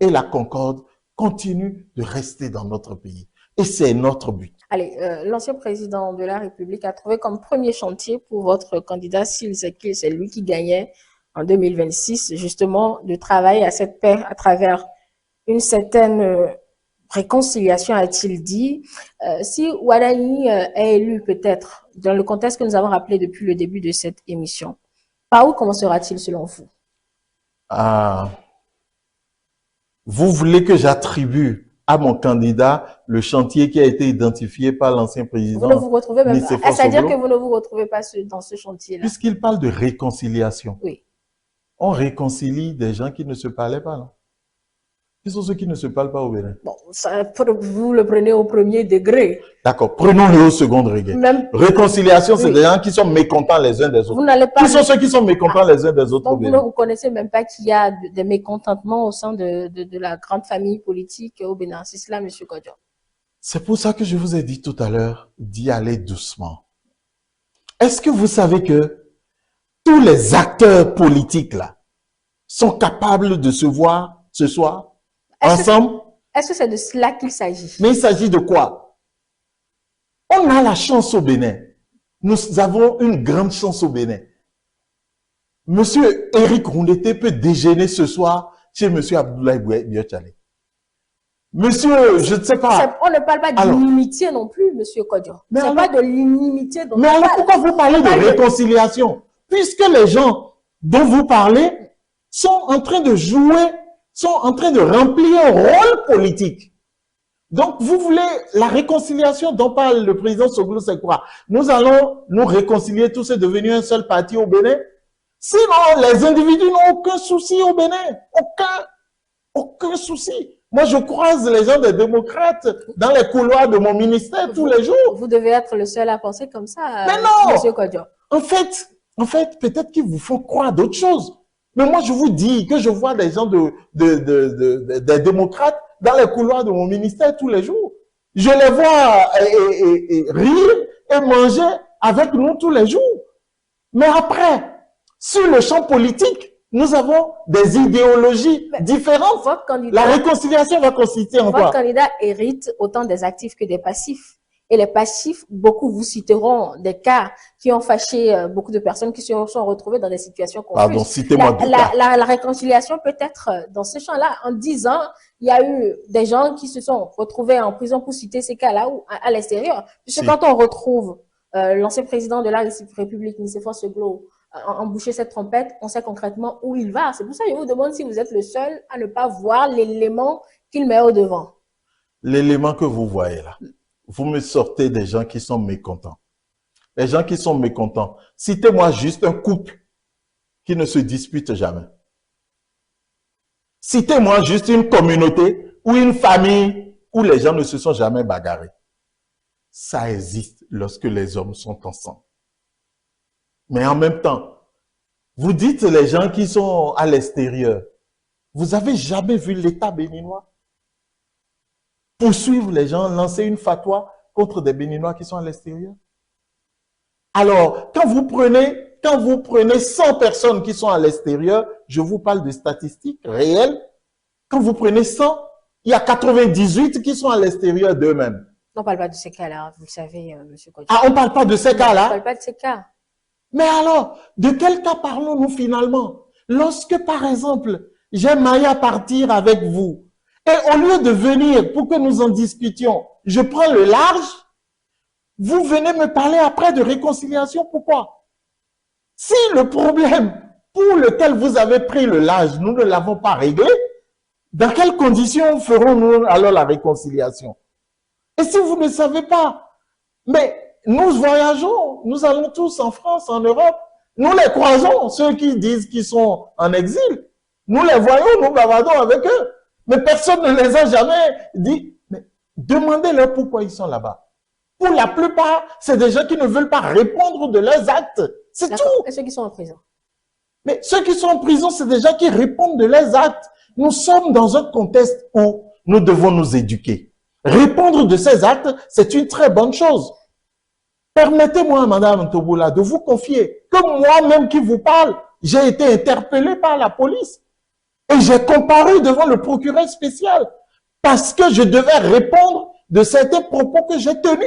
et la concorde continuent de rester dans notre pays. Et c'est notre but. Allez, l'ancien président de la République a trouvé comme premier chantier pour votre candidat, s'il c'est lui qui gagnait en 2026, justement, de travailler à cette paix à travers une certaine réconciliation, a-t-il dit. Si Ouadani est élu peut-être dans le contexte que nous avons rappelé depuis le début de cette émission, par où commencera-t-il selon vous? Vous voulez que j'attribue à mon candidat le chantier qui a été identifié par l'ancien président? Vous ne vous retrouvez même pas. C'est-à-dire que vous ne vous retrouvez pas dans ce chantier-là? Puisqu'il parle de réconciliation. Oui. On réconcilie des gens qui ne se parlaient pas, là. Qui sont ceux qui ne se parlent pas au Bénin? Bon, ça, vous le prenez au premier degré. D'accord, prenons-le au second degré. Réconciliation, c'est des gens qui sont mécontents les uns des autres. Vous n'allez pas... Qui sont ceux qui sont mécontents les uns des autres au Bénin? Bénin? Vous ne connaissez même pas qu'il y a des mécontentements au sein de la grande famille politique au Bénin. C'est cela, M. Kodjo. C'est pour ça que je vous ai dit tout à l'heure d'y aller doucement. Est-ce que vous savez que tous les acteurs politiques, là, sont capables de se voir ce soir ensemble? Est-ce que c'est de cela qu'il s'agit? Mais il s'agit de quoi? On a la chance au Bénin. Nous avons une grande chance au Bénin. Monsieur Éric Rondeté peut déjeuner ce soir chez Monsieur Abdoulaye Biotchale. Monsieur, je ne sais pas. On ne parle pas d'inimitié non plus, Monsieur Kodjo. C'est pas de l'inimitié dont on parle. Mais alors pourquoi vous parlez de réconciliation? Puisque les gens dont vous parlez sont en train de jouer, sont en train de remplir un rôle politique. Donc, vous voulez la réconciliation dont parle le président Soglo, c'est quoi? Nous allons nous réconcilier tous et devenir un seul parti au Bénin? Sinon, les individus n'ont aucun souci au Bénin. Aucun souci. Moi, je croise les gens des démocrates dans les couloirs de mon ministère tous les jours. Vous devez être le seul à penser comme ça, mais non, Monsieur Kodjo. En fait, peut-être qu'ils vous font croire d'autres choses. Mais moi, je vous dis que je vois des gens des démocrates dans les couloirs de mon ministère tous les jours. Je les vois rire et manger avec nous tous les jours. Mais après, sur le champ politique, nous avons des idéologies différentes. La réconciliation va consister en quoi? Votre candidat hérite autant des actifs que des passifs. Et les passifs, beaucoup vous citeront des cas qui ont fâché beaucoup de personnes qui se sont retrouvées dans des situations confuses. Pardon, citez-moi la réconciliation peut être dans ce champ-là. En 10 ans, il y a eu des gens qui se sont retrouvés en prison pour citer ces cas-là ou à l'extérieur. Puisque quand on retrouve l'ancien président de la République, Nicéphore Seglo, emboucher cette trompette, on sait concrètement où il va. C'est pour ça que je vous demande si vous êtes le seul à ne pas voir l'élément qu'il met au devant. L'élément que vous voyez là. Vous me sortez des gens qui sont mécontents. Les gens qui sont mécontents. Citez-moi juste un couple qui ne se dispute jamais. Citez-moi juste une communauté ou une famille où les gens ne se sont jamais bagarrés. Ça existe lorsque les hommes sont ensemble. Mais en même temps, vous dites les gens qui sont à l'extérieur. Vous avez jamais vu l'État béninois poursuivre les gens, lancer une fatwa contre des Béninois qui sont à l'extérieur? Alors, quand vous prenez 100 personnes qui sont à l'extérieur, je vous parle de statistiques réelles, quand vous prenez 100, il y a 98 qui sont à l'extérieur d'eux-mêmes. On ne parle pas de ces cas-là, vous le savez, M. Kodjo. Ah, on ne parle pas de ces cas-là? On ne parle pas de ces cas. Mais alors, de quel cas parlons-nous finalement? Lorsque, par exemple, j'ai maillé à partir avec vous, et au lieu de venir pour que nous en discutions, je prends le large, vous venez me parler après de réconciliation. Pourquoi? Si le problème pour lequel vous avez pris le large, nous ne l'avons pas réglé, dans quelles conditions ferons-nous alors la réconciliation? Et si vous ne savez pas, mais nous voyageons, nous allons tous en France, en Europe, nous les croisons, ceux qui disent qu'ils sont en exil, nous les voyons, nous bavardons avec eux. Mais personne ne les a jamais dit. Mais demandez-leur pourquoi ils sont là-bas. Pour la plupart, c'est des gens qui ne veulent pas répondre de leurs actes. C'est tout. Et ceux qui sont en prison? Mais ceux qui sont en prison, c'est des gens qui répondent de leurs actes. Nous sommes dans un contexte où nous devons nous éduquer. Répondre de ces actes, c'est une très bonne chose. Permettez-moi, Madame Toboula, de vous confier que moi-même qui vous parle, j'ai été interpellé par la police. Et j'ai comparé devant le procureur spécial parce que je devais répondre de certains propos que j'ai tenus.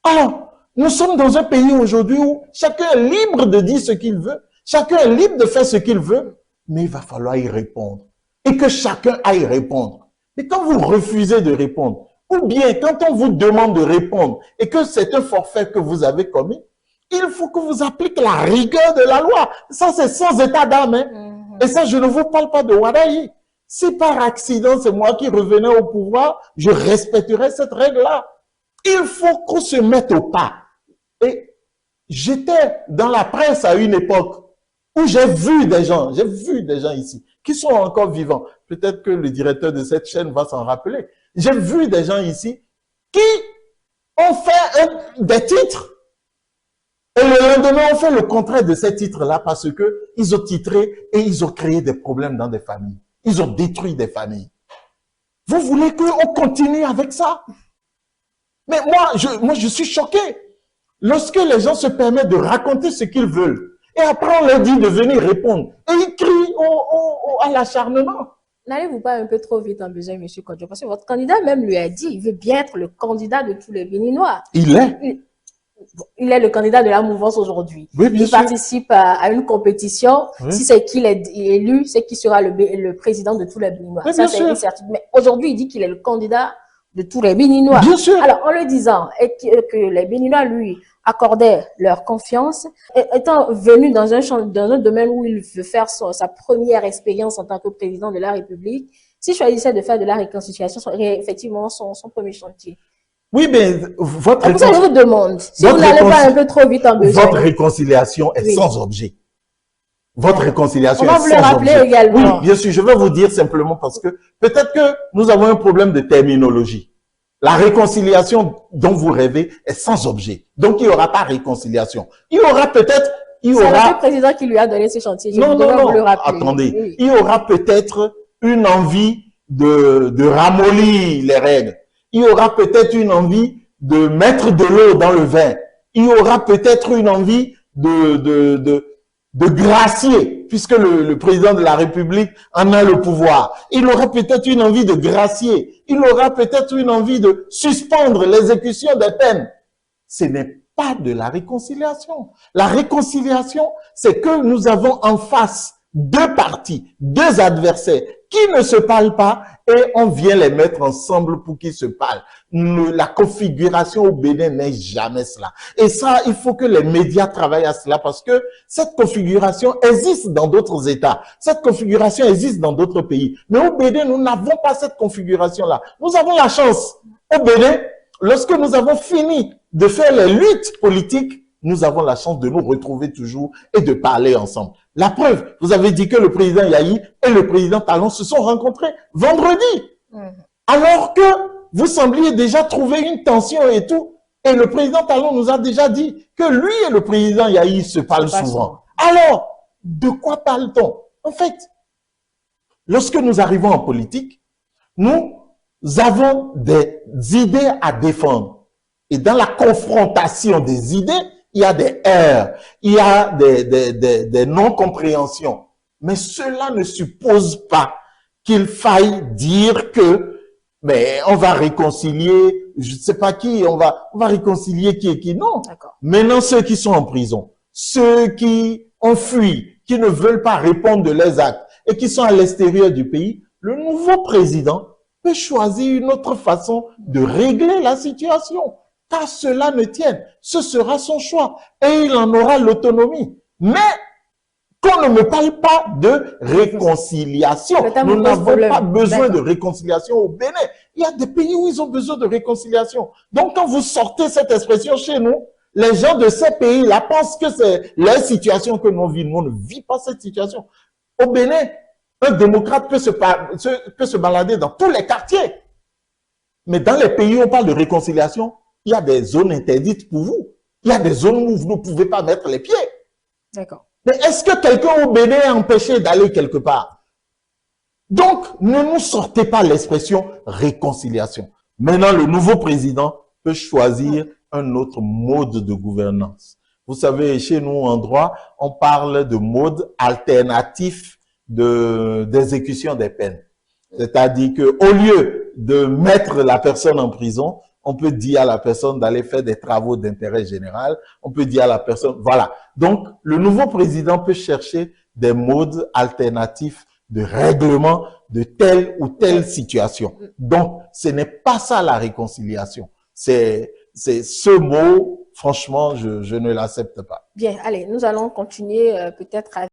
Alors, nous sommes dans un pays aujourd'hui où chacun est libre de dire ce qu'il veut, chacun est libre de faire ce qu'il veut, mais il va falloir y répondre. Et que chacun aille répondre. Mais quand vous refusez de répondre, ou bien quand on vous demande de répondre et que c'est un forfait que vous avez commis, il faut que vous appliquiez la rigueur de la loi. Ça, c'est sans état d'âme. Hein. Et ça, je ne vous parle pas de Wadaï. Si par accident, c'est moi qui revenais au pouvoir, je respecterai cette règle-là. Il faut qu'on se mette au pas. Et j'étais dans la presse à une époque où j'ai vu des gens ici, qui sont encore vivants. Peut-être que le directeur de cette chaîne va s'en rappeler. J'ai vu des gens ici qui ont fait des titres. Et le lendemain, on fait le contraire de ces titres-là parce que ils ont titré et ils ont créé des problèmes dans des familles. Ils ont détruit des familles. Vous voulez qu'on continue avec ça? Mais moi, je suis choqué. Lorsque les gens se permettent de raconter ce qu'ils veulent, et après on leur dit de venir répondre, et ils crient à l'acharnement. N'allez-vous pas un peu trop vite en besoin, M. Kodjo? Parce que votre candidat même lui a dit, il veut bien être le candidat de tous les Béninois. Il est le candidat de la mouvance aujourd'hui. Oui, bien il sûr. participe à une compétition. Oui. Si c'est qu'il est élu, c'est qu'il sera le président de tous les Béninois. Oui, ça, c'est une certitude. Mais aujourd'hui, il dit qu'il est le candidat de tous les Béninois. Bien sûr. Alors, en le disant, et que les Béninois lui accordaient leur confiance, étant venu dans un domaine où il veut faire sa première expérience en tant que président de la République, s'il choisissait de faire de la réconciliation, ce serait effectivement son premier chantier. Oui, mais votre pour ça, je vous demande, si vous n'allez pas un peu trop vite en besoin. Votre réconciliation est sans objet. Votre réconciliation est sans objet. On va vous le rappeler également. Oui, bien sûr, je vais vous dire simplement parce que peut-être que nous avons un problème de terminologie. La réconciliation dont vous rêvez est sans objet. Donc, il n'y aura pas réconciliation. Il y aura peut-être... C'est le président qui lui a donné ce chantier. Non, attendez. Oui. Il y aura peut-être une envie de ramollir les règles. Il y aura peut-être une envie de mettre de l'eau dans le vin. Il y aura peut-être une envie de gracier, puisque le président de la République en a le pouvoir. Il aura peut-être une envie de gracier. Il aura peut-être une envie de suspendre l'exécution des peines. Ce n'est pas de la réconciliation. La réconciliation, c'est que nous avons en face deux partis, deux adversaires qui ne se parlent pas et on vient les mettre ensemble pour qu'ils se parlent. La configuration au Bénin n'est jamais cela. Et ça, il faut que les médias travaillent à cela parce que cette configuration existe dans d'autres États. Cette configuration existe dans d'autres pays. Mais au Bénin, nous n'avons pas cette configuration-là. Nous avons la chance. Au Bénin, lorsque nous avons fini de faire les luttes politiques, nous avons la chance de nous retrouver toujours et de parler ensemble. La preuve, vous avez dit que le président Yahi et le président Talon se sont rencontrés vendredi. Alors que vous sembliez déjà trouver une tension et tout. Et le président Talon nous a déjà dit que lui et le président Yahi se parlent souvent. Alors, de quoi parle-t-on? En fait, lorsque nous arrivons en politique, nous avons des idées à défendre. Et dans la confrontation des idées, il y a des erreurs, il y a des non-compréhensions. Mais cela ne suppose pas qu'il faille dire que, mais on va réconcilier, je ne sais pas qui, on va réconcilier qui et qui. Non. Maintenant, ceux qui sont en prison, ceux qui ont fui, qui ne veulent pas répondre de leurs actes et qui sont à l'extérieur du pays, le nouveau président peut choisir une autre façon de régler la situation. Car cela ne tienne, ce sera son choix et il en aura l'autonomie. Mais qu'on ne me parle pas de réconciliation. Nous n'avons pas besoin de réconciliation au Bénin. Il y a des pays où ils ont besoin de réconciliation. Donc quand vous sortez cette expression chez nous, les gens de ces pays-là pensent que c'est la situation que nous vivons. On ne vit pas cette situation. Au Bénin, un démocrate peut se balader dans tous les quartiers. Mais dans les pays où on parle de réconciliation, il y a des zones interdites pour vous. Il y a des zones où vous ne pouvez pas mettre les pieds. D'accord. Mais est-ce que quelqu'un au Bénin est empêché d'aller quelque part? Donc, ne nous sortez pas l'expression réconciliation. Maintenant, le nouveau président peut choisir un autre mode de gouvernance. Vous savez, chez nous, en droit, on parle de mode alternatif d'exécution des peines. C'est-à-dire que au lieu de mettre la personne en prison, on peut dire à la personne d'aller faire des travaux d'intérêt général. On peut dire à la personne, voilà. Donc, le nouveau président peut chercher des modes alternatifs de règlement de telle ou telle situation. Donc, ce n'est pas ça la réconciliation. C'est ce mot, franchement, je ne l'accepte pas. Bien, allez, nous allons continuer peut-être avec